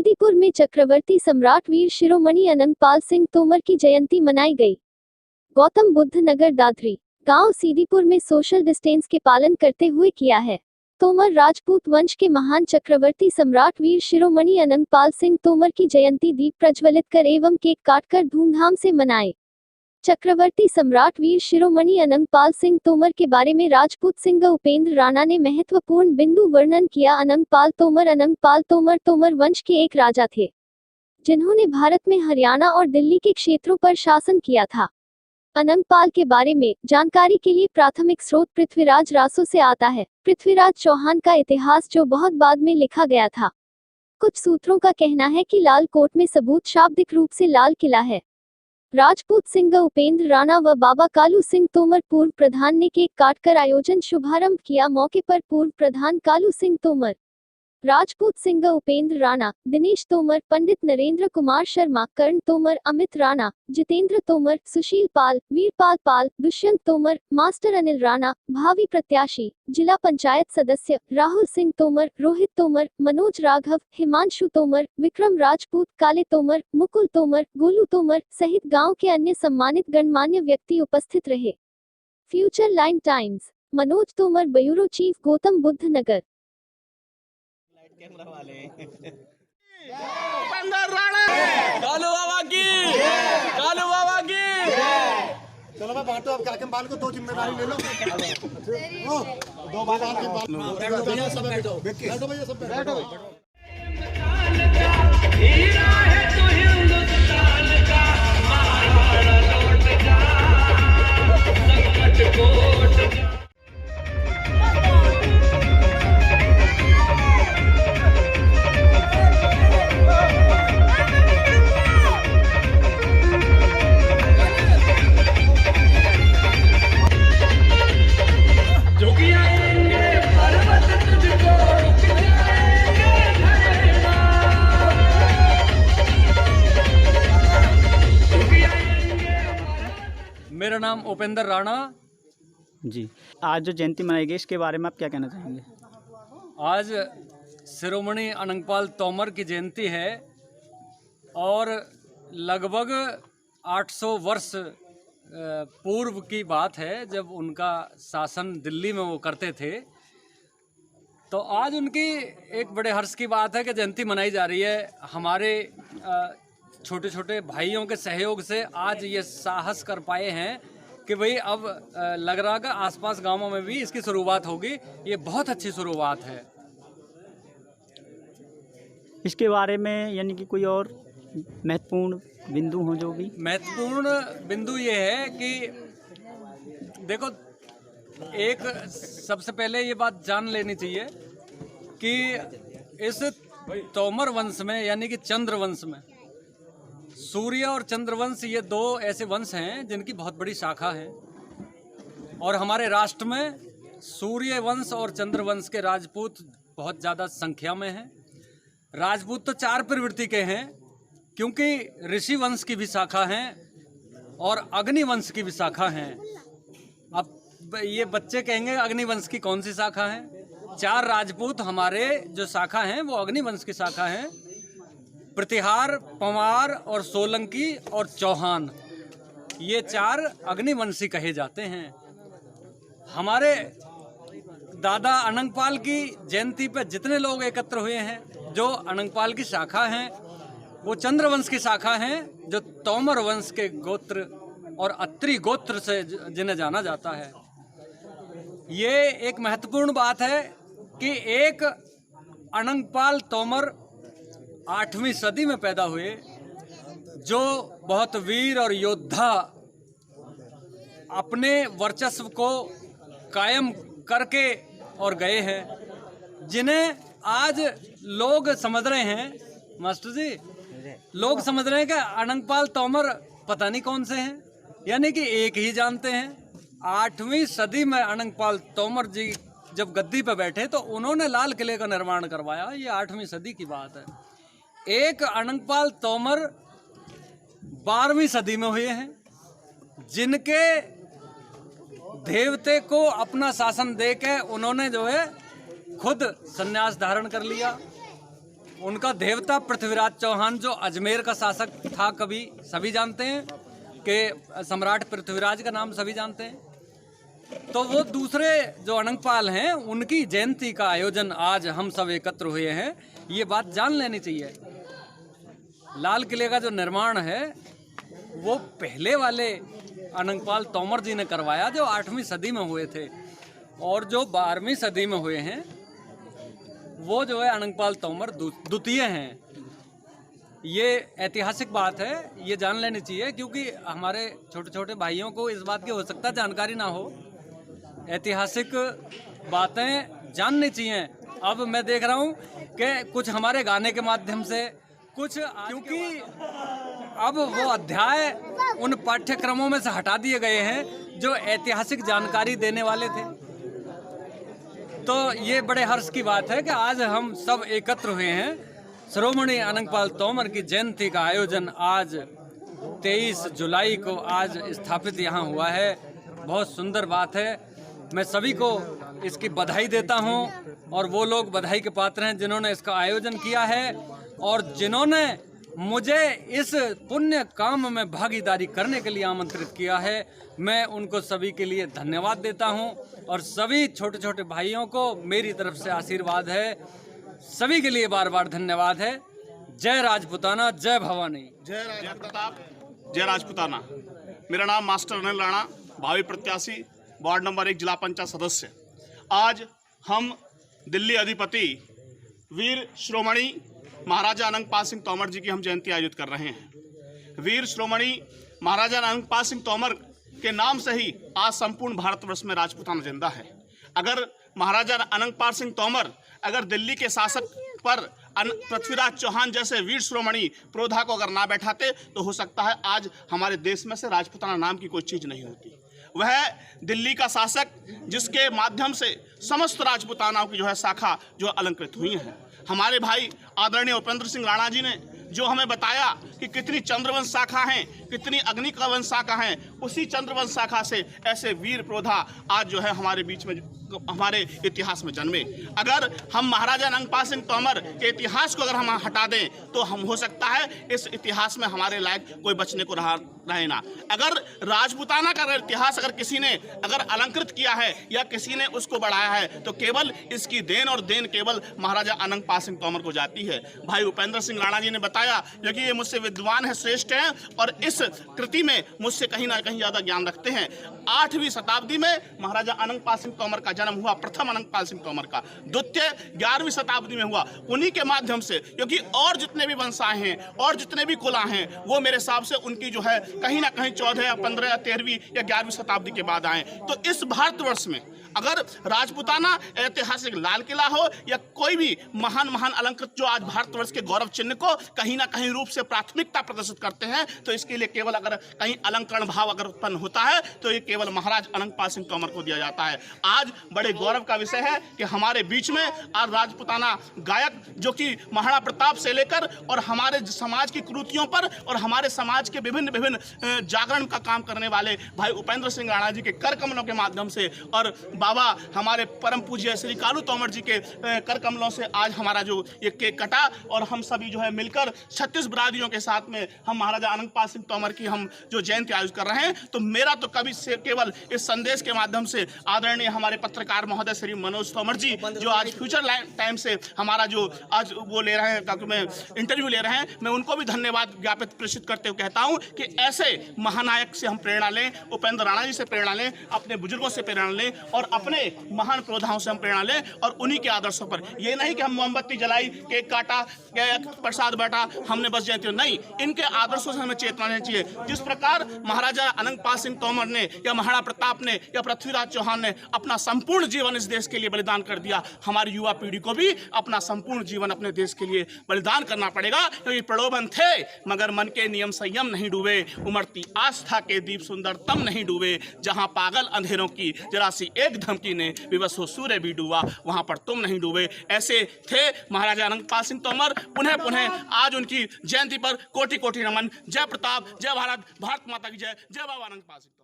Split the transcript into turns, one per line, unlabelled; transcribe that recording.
सीदीपुर में चक्रवर्ती सम्राट वीर शिरोमणि अनंगपाल सिंह तोमर की जयंती मनाई गई। गौतम बुद्ध नगर दादरी गांव सीदीपुर में सोशल डिस्टेंस के पालन करते हुए किया है। तोमर राजपूत वंश के महान चक्रवर्ती सम्राट वीर शिरोमणि अनंगपाल सिंह तोमर की जयंती दीप प्रज्वलित कर एवं केक काटकर धूमधाम से मनाए। चक्रवर्ती सम्राट वीर शिरोमणि अनंगपाल सिंह तोमर के बारे में राजपूत सिंह उपेंद्र राणा ने महत्वपूर्ण बिंदु वर्णन किया। अनंगपाल तोमर तोमर वंश के एक राजा थे, जिन्होंने भारत में हरियाणा और दिल्ली के क्षेत्रों पर शासन किया था। अनंगपाल के बारे में जानकारी के लिए प्राथमिक स्रोत पृथ्वीराज रासो से आता है। पृथ्वीराज चौहान का इतिहास जो बहुत बाद में लिखा गया था। कुछ सूत्रों का कहना है कि लाल कोट में सबूत शाब्दिक रूप से लाल किला है। राजपूत सिंह उपेंद्र राणा व बाबा कालू सिंह तोमर पूर्व प्रधान ने केक काटकर आयोजन शुभारंभ किया। मौके पर पूर्व प्रधान कालू सिंह तोमर, राजपूत सिंह उपेंद्र राणा, दिनेश तोमर, पंडित नरेंद्र कुमार शर्मा, कर्ण तोमर, अमित राणा, जितेंद्र तोमर, सुशील पाल, वीरपाल पाल, दुष्यंत तोमर, मास्टर अनिल राणा, भावी प्रत्याशी, जिला पंचायत सदस्य राहुल सिंह तोमर, रोहित तोमर, मनोज राघव, हिमांशु तोमर, विक्रम राजपूत, काले तोमर, मुकुल तोमर, गोलू तोमर सहित गांव के अन्य सम्मानित गणमान्य व्यक्ति उपस्थित रहे। Future line times, Manoj Tomar, bureau chief, Gautam Buddh Nagar.
Camera वाले उपेंद्र राणा, कालू बाबा की, कालू बाबा की।
चलो भाई बांटो, अब क्या बाल को दो जिम्मेदारी ले लो। दो बाल के बैठो भैया, सब बैठो।
मेरा नाम उपेंद्र राणा
जी। आज जो जयंती मनाई गई, इसके बारे में आप क्या कहना चाहेंगे?
आज शिरोमणि अनंगपाल तोमर की जयंती है और लगभग 800 वर्ष पूर्व की बात है, जब उनका शासन दिल्ली में वो करते थे। तो आज उनकी एक बड़े हर्ष की बात है कि जयंती मनाई जा रही है। हमारे छोटे छोटे भाइयों के सहयोग से आज ये साहस कर पाए हैं कि भाई अब लग रहा कि आसपास गांवों में भी इसकी शुरुआत होगी। ये बहुत अच्छी शुरुआत है।
इसके बारे में यानी कि कोई और महत्वपूर्ण बिंदु हो? जो भी
महत्वपूर्ण बिंदु ये है कि देखो, एक सबसे पहले ये बात जान लेनी चाहिए कि इस तोमर वंश में यानी कि चंद्र वंश में, सूर्य और चंद्रवंश ये दो ऐसे वंश हैं जिनकी बहुत बड़ी शाखा है। और हमारे राष्ट्र में सूर्य वंश और चंद्रवंश के राजपूत बहुत ज़्यादा संख्या में हैं। राजपूत तो 4 प्रवृत्ति के हैं, क्योंकि ऋषि वंश की भी शाखा हैं और अग्निवंश की भी शाखा हैं। अब ये बच्चे कहेंगे अग्निवंश की कौन सी शाखा है? 4 राजपूत हमारे जो शाखा हैं वो अग्निवंश की शाखा हैं। प्रतिहार, पंवार और सोलंकी और चौहान, ये 4 अग्निवंशी कहे जाते हैं। हमारे दादा अनंगपाल की जयंती पे जितने लोग एकत्र हुए हैं, जो अनंगपाल की शाखा हैं वो चंद्रवंश की शाखा हैं, जो तोमर वंश के गोत्र और अत्रि गोत्र से जिन्हें जाना जाता है। ये एक महत्वपूर्ण बात है कि एक अनंगपाल तोमर 8वीं सदी में पैदा हुए, जो बहुत वीर और योद्धा अपने वर्चस्व को कायम करके और गए हैं, जिन्हें आज लोग समझ रहे हैं, मास्टर जी, लोग समझ रहे हैं कि अनंगपाल तोमर पता नहीं कौन से हैं, यानी कि एक ही जानते हैं। 8वीं सदी में अनंगपाल तोमर जी जब गद्दी पर बैठे तो उन्होंने लाल किले का निर्माण करवाया। ये 8वीं सदी की बात है। एक अनंगपाल तोमर 12वीं सदी में हुए हैं, जिनके देवते को अपना शासन देके उन्होंने जो है खुद संन्यास धारण कर लिया उनका देवता पृथ्वीराज चौहान जो अजमेर का शासक था, कभी सभी जानते हैं कि सम्राट पृथ्वीराज का नाम सभी जानते हैं। तो वो दूसरे जो अनंगपाल हैं उनकी जयंती का आयोजन आज हम सब एकत्र हुए हैं, ये बात जान लेनी चाहिए। लाल किले का जो निर्माण है वो पहले वाले अनंगपाल तोमर जी ने करवाया, जो 8वीं सदी में हुए थे, और जो 12वीं सदी में हुए हैं वो जो है अनंगपाल तोमर द्वितीय हैं। ये ऐतिहासिक बात है, ये जान लेनी चाहिए, क्योंकि हमारे छोटे छोटे भाइयों को इस बात की हो सकता है जानकारी ना हो। ऐतिहासिक बातें जाननी चाहिए। अब मैं देख रहा हूँ कि कुछ हमारे गाने के माध्यम से, कुछ क्योंकि अब वो अध्याय उन पाठ्यक्रमों में से हटा दिए गए हैं जो ऐतिहासिक जानकारी देने वाले थे। तो ये बड़े हर्ष की बात है कि आज हम सब एकत्र हुए हैं। शिरोमणि अनंगपाल तोमर की जयंती का आयोजन आज 23 जुलाई को आज स्थापित यहाँ हुआ है। बहुत सुंदर बात है। मैं सभी को इसकी बधाई देता हूँ, और वो लोग बधाई के पात्र हैं जिन्होंने इसका आयोजन किया है और जिन्होंने मुझे इस पुण्य काम में भागीदारी करने के लिए आमंत्रित किया है। मैं उनको सभी के लिए धन्यवाद देता हूं, और सभी छोटे छोटे भाइयों को मेरी तरफ से आशीर्वाद है। सभी के लिए बार बार धन्यवाद है। जय राजपुताना, जय भवानी।
जय प्रताप, जय राजपुताना। मेरा नाम मास्टर अनिल राणा, भावी प्रत्याशी, वार्ड नंबर 1, जिला पंचायत सदस्य। आज हम दिल्ली अधिपति वीर श्रोमणी महाराजा अनंगपाल सिंह तोमर जी की हम जयंती आयोजित कर रहे हैं। वीर श्रोमणी महाराजा अनंगपाल सिंह तोमर के नाम से ही आज संपूर्ण भारतवर्ष में राजपुताना जिंदा है। अगर महाराजा अनंगपाल सिंह तोमर अगर दिल्ली के शासक पर पृथ्वीराज चौहान जैसे वीर श्रोमणी प्रोधा को अगर ना बैठाते तो हो सकता है आज हमारे देश में से राजपुताना नाम की कोई चीज़ नहीं होती। वह दिल्ली का शासक जिसके माध्यम से समस्त राजपुतानाओं की जो है शाखा जो अलंकृत हुई हैं। हमारे भाई आदरणीय उपेंद्र सिंह राणा जी ने जो हमें बताया कि कितनी चंद्रवंश शाखा हैं, कितनी अग्नि का वंश शाखा हैं, उसी चंद्रवंश शाखा से ऐसे वीर प्रोधा आज जो है हमारे बीच में, हमारे इतिहास में जन्मे। अगर हम महाराजा अनंगपाल सिंह तोमर के इतिहास को अगर हम हटा दें तो हम हो सकता है इस इतिहास में हमारे लायक कोई बचने को रहे ना। अगर राजपुताना का इतिहास अगर किसी ने अगर अलंकृत किया है या किसी ने उसको बढ़ाया है तो केवल इसकी देन और देन केवल महाराजा अनंगपाल सिंह तोमर को जाती है। भाई उपेंद्र सिंह राणा जी ने बताया, क्योंकि ये मुझसे विद्वान है, श्रेष्ठ हैं और इस कृति में मुझसे कहीं ना कहीं ज़्यादा ज्ञान रखते हैं। 8वीं शताब्दी में महाराजा अनंगपाल सिंह तोमर का जन्म हुआ, प्रथम अनंगपाल सिंह तोमर का। द्वितीय 11वीं शताब्दी में हुआ। उन्हीं के माध्यम से, क्योंकि और जितने भी वंशाएं हैं और जितने भी कुला हैं वो मेरे हिसाब से उनकी जो है कहीं ना कहीं 14 या 15 या 13वीं या 11वीं शताब्दी के बाद आए। तो इस भारतवर्ष में अगर राजपुताना ऐतिहासिक लाल किला हो या कोई भी महान महान अलंकृत जो आज भारतवर्ष के गौरव चिन्ह को कहीं ना कहीं रूप से प्राथमिकता प्रदर्शित करते हैं, तो इसके लिए केवल अगर कहीं अलंकरण भाव अगर उत्पन्न होता है तो ये केवल महाराज अनंगपाल सिंह तोमर को दिया जाता है। आज बड़े गौरव का विषय है कि हमारे बीच में आज राजपुताना गायक जो कि महाराणा प्रताप से लेकर और हमारे समाज की कुरीतियों पर और हमारे समाज के विभिन्न विभिन्न जागरण का काम करने वाले भाई उपेंद्र सिंह राणा जी के कर कमलों के माध्यम से और बाबा हमारे परम पूज्य श्री कालू तोमर जी के कर कमलों से आज हमारा जो ये केक कटा और हम सभी जो है मिलकर 36 बिरादरियों के साथ में हम महाराजा अनंगपाल सिंह तोमर की हम जो जयंती आयोजित कर रहे हैं। तो मेरा तो कभी से केवल इस संदेश के माध्यम से आदरणीय हमारे पत्रकार महोदय श्री मनोज तोमर जी जो आज फ्यूचर टाइम से हमारा जो आज वो ले रहे हैं, ताकि मैं इंटरव्यू ले रहे हैं, मैं उनको भी धन्यवाद ज्ञापित प्रेषित करते हुए कहता हूँ कि ऐसे महानायक से हम प्रेरणा लें, उपेंद्र राणा जी से प्रेरणा लें, अपने बुजुर्गों से प्रेरणा लें और अपने महान प्रोधाओं से हम प्रेरणा लें और उन्हीं के आदर्शों पर। ये नहीं कि हम मोमबत्ती जलाई, केक काटा, प्रसाद बैठा, हमने बस जयंती नहीं, इनके आदर्शों से हमें चेतना लेनी चाहिए। जिस प्रकार महाराजा अनंगपाल सिंह तोमर ने या महाराणा प्रताप ने या पृथ्वीराज चौहान ने अपना संपूर्ण जीवन इस देश के लिए बलिदान कर दिया, हमारी युवा पीढ़ी को भी अपना संपूर्ण जीवन अपने देश के लिए बलिदान करना पड़ेगा। क्योंकि प्रलोभन थे मगर मन के नियम संयम नहीं डूबे, उमड़ती आस्था के दीप सुंदर तम नहीं डूबे, जहां पागल अंधेरों की जरा सी एक धमकी ने विवश हो सूर्य भी डूबा, वहां पर तुम नहीं डूबे। ऐसे थे महाराजा अनंगपाल सिंह तोमर। पुनः पुनः आज उनकी जयंती पर कोटि कोटि नमन। जय प्रताप, जय भारत, भारत माता की जय, जय बाबा अनंगपाल सिंह।